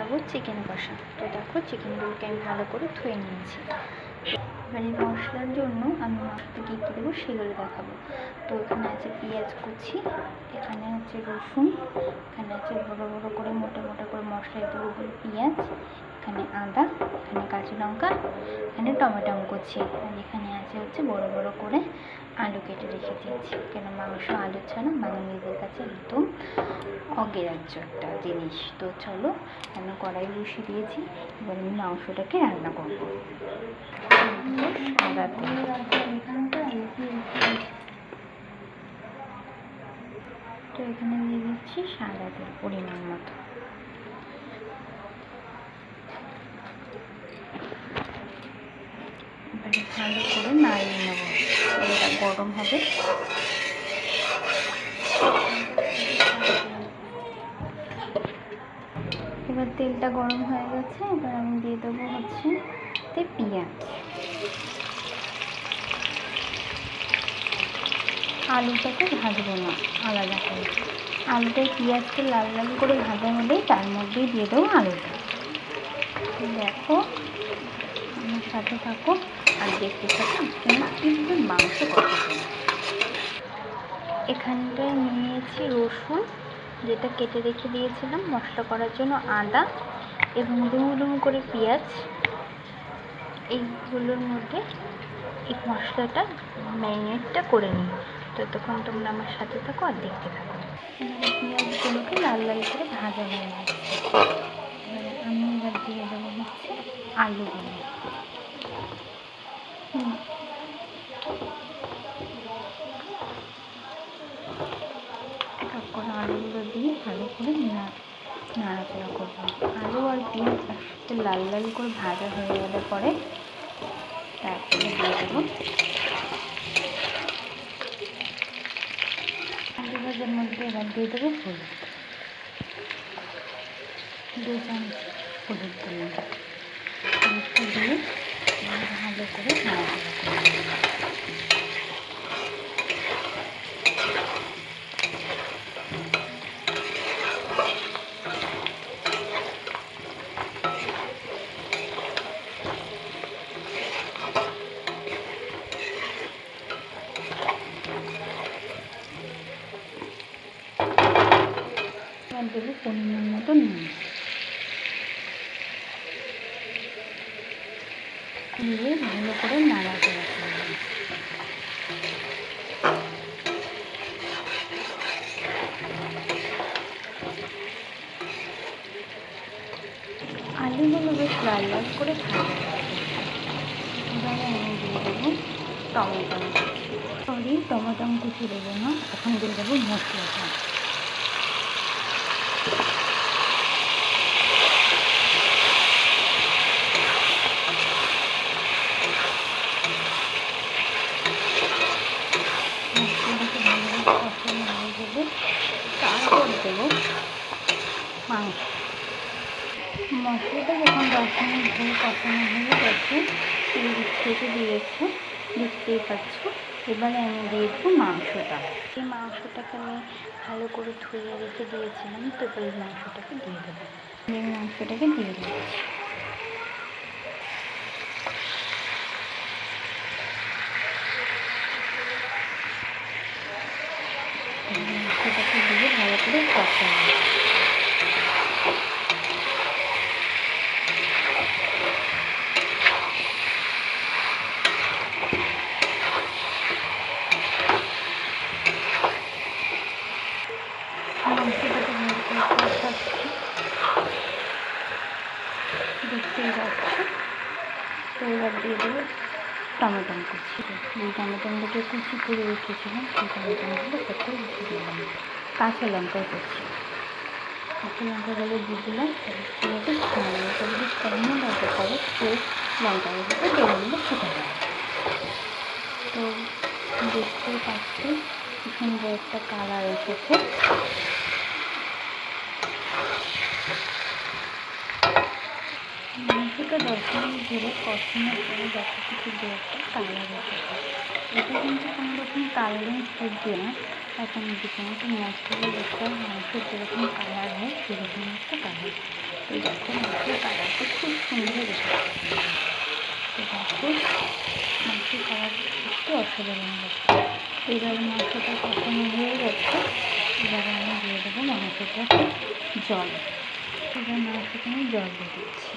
খাবো চিকেন কষা। তো দেখো চিকেনগুলোকে আমি ভালো করে ধুয়ে নিয়েছি। এবার এই মশলার জন্য আমি মশলাতে কী কী দেবো সেগুলো দেখাবো। তো এখানে আছে পেঁয়াজ কুচি, এখানে আছে রসুন, এখানে আছে বড়ো বড়ো করে মোটা মোটা করে মশলা দেবো পেঁয়াজ, এখানে আদা, এখানে কাঁচা লঙ্কা, এখানে টমেটো কুচি, আর এখানে আছে বড়ো বড়ো করে আলু কেটে রেখে দিয়েছি। কেন মাংস আলু ছাড়া বাঙালিদের কাছে একদম অগ্রাহ্য একটা জিনিস। তো চলো আমি কড়াই বসিয়ে দিয়েছি, এবার আমি মাংসটাকে রান্না করবো। সাদা তেল, তো এখানে দিয়ে দিচ্ছি সাদা তেল পরিমাণ মতো। এবারে ভালো করে নাড়িয়ে নেবো, এটা গরম হবে। এবার তেলটা গরম হয়ে গেছে, এবার আমি দিয়ে দেবো পেঁয়াজ। আলুটাকে ভাজবো না আলাদা করে, আলুটাই পেঁয়াজকে লাল লাল করে ভাজা হলেই তার মধ্যেই দিয়ে দেবো আলুটা। দেখো আমার সাথে থাকো আর দেখতে থাকো কিন্তু মাংস কষাবো। এখানটায় নিয়েছি রসুন, যেটা কেটে রেখে দিয়েছিলাম মশলা করার জন্য, আদা এবং ডুমো ডুমো করে পেঁয়াজ। এইগুলোর মধ্যে এই মশলাটা ম্যারিনেটটা করে নিই। ততক্ষণ তোমরা আমার সাথে থাকো আর দেখতে থাকো। পেঁয়াজগুলোকে লাল লাল করে ভাজা হয়ে গেছে, আমি এবার দিয়ে দেবো আলুগুলো। এক এক করে আলুগুলো দিয়ে ভালো করে নাড়াচাড়া করবো। আলু আর পেঁয়াজ একসাথে লাল লাল করে ভাজা হয়ে গেলে পরে তারপরে দিয়ে দেবো আলু ভাজার মধ্যে। এবার দিয়ে দেবো হলুদ, 2 চামচ হলুদ দিলাম। হলুদটা দিয়ে ভালো করে নাড়াচাড়া করবো। দেবো পরিমাণ মতো নুন, দিয়ে ভালো করে নাড়াচাড়া করবো। আলুগুলো বেশ লাল লাল করে ভাজা গেছে, এবারে আমি দিয়ে দেবো টমেটো কুচি দেবো না, এখন দিয়ে দেবো মশলাটা। তারপর দেবো মাংস। মশলাটা যখন 10 মিনিট ধরে কষানো হয়ে গেছে, তেল থেকে দিয়েছে দেখতেই পাচ্ছ। এবারে আমি দিয়ে দেবো মাংসটা। এই মাংসটাকে আমি ভালো করে ধুয়ে রেখে দিয়েছিলাম, তো এবার এই মাংসটাকে দিয়ে দেবো। এই মাংসটাকে দিয়ে দিচ্ছি। মাংসটাকে দিয়ে ভালো করে কষাবো। মাংসটাকে ভালো করে কষাচ্ছি, দেখতেই পাচ্ছি। তো এবার দিয়ে দেবো টমেটো কুচি। এই টমেটোগুলোকে কুচি করে রেখেছিলাম, সেই টমেটোগুলো কোথাও রেখে দিলাম। কাঁচা লঙ্কা কুচি, কাঁচা লঙ্কাগুলো দিয়ে দিলাম। এটাকে লঙ্কা যদি কমও লাগে পরে সেই লঙ্কাগুলোকে তেলগুলো ফুটে যায়। তো দেখতেই পাচ্ছি কি সুন্দর একটা কালার এসেছে। মাংসটা 10 মিনিট ধরে কষানোর পরে যত কিছু দিয়ে একটা কালার এসেছে। এটা কিন্তু কোনো রকম কালারিং ফুড দিয়ে না, এখন রীতিমতো ন্যাচারাল একটা মাংসের যেরকম কালার হয় সেরকম একটা কালার। তো এই দেখো মাংসের কালারটা খুব সুন্দর হয়েছে। তো দেখো মাংসের কালার একটু অসাধারণ লাগছে। এবার মাংসটা কষানো হয়ে গেছে, এবার আমি দিয়ে দেবো মাংসটাতে জল। এবার মাংসটা আমি জল দিয়ে দিচ্ছি,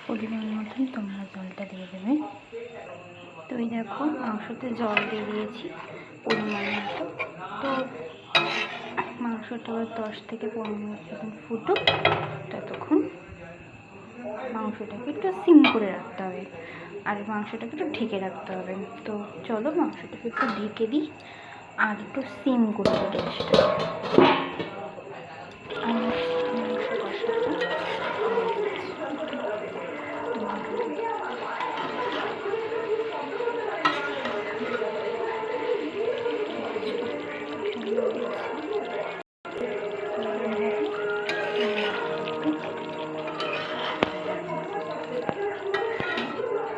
পরিমাণ মতন তোমরা জলটা দিয়ে দেবে। তো এই দেখো মাংসতে জল দিয়ে দিয়েছি পরিমাণ মতো। তো মাংসটা 10 থেকে 15 মিনিট যখন ফুটুক ততক্ষণ মাংসটাকে একটু সিম করে রাখতে হবে, আর মাংসটাকে একটু ঢেকে রাখতে হবে। তো চলো মাংসটাকে একটু ঢেকে দিই আর একটু সিম করে দিই গ্যাসটা।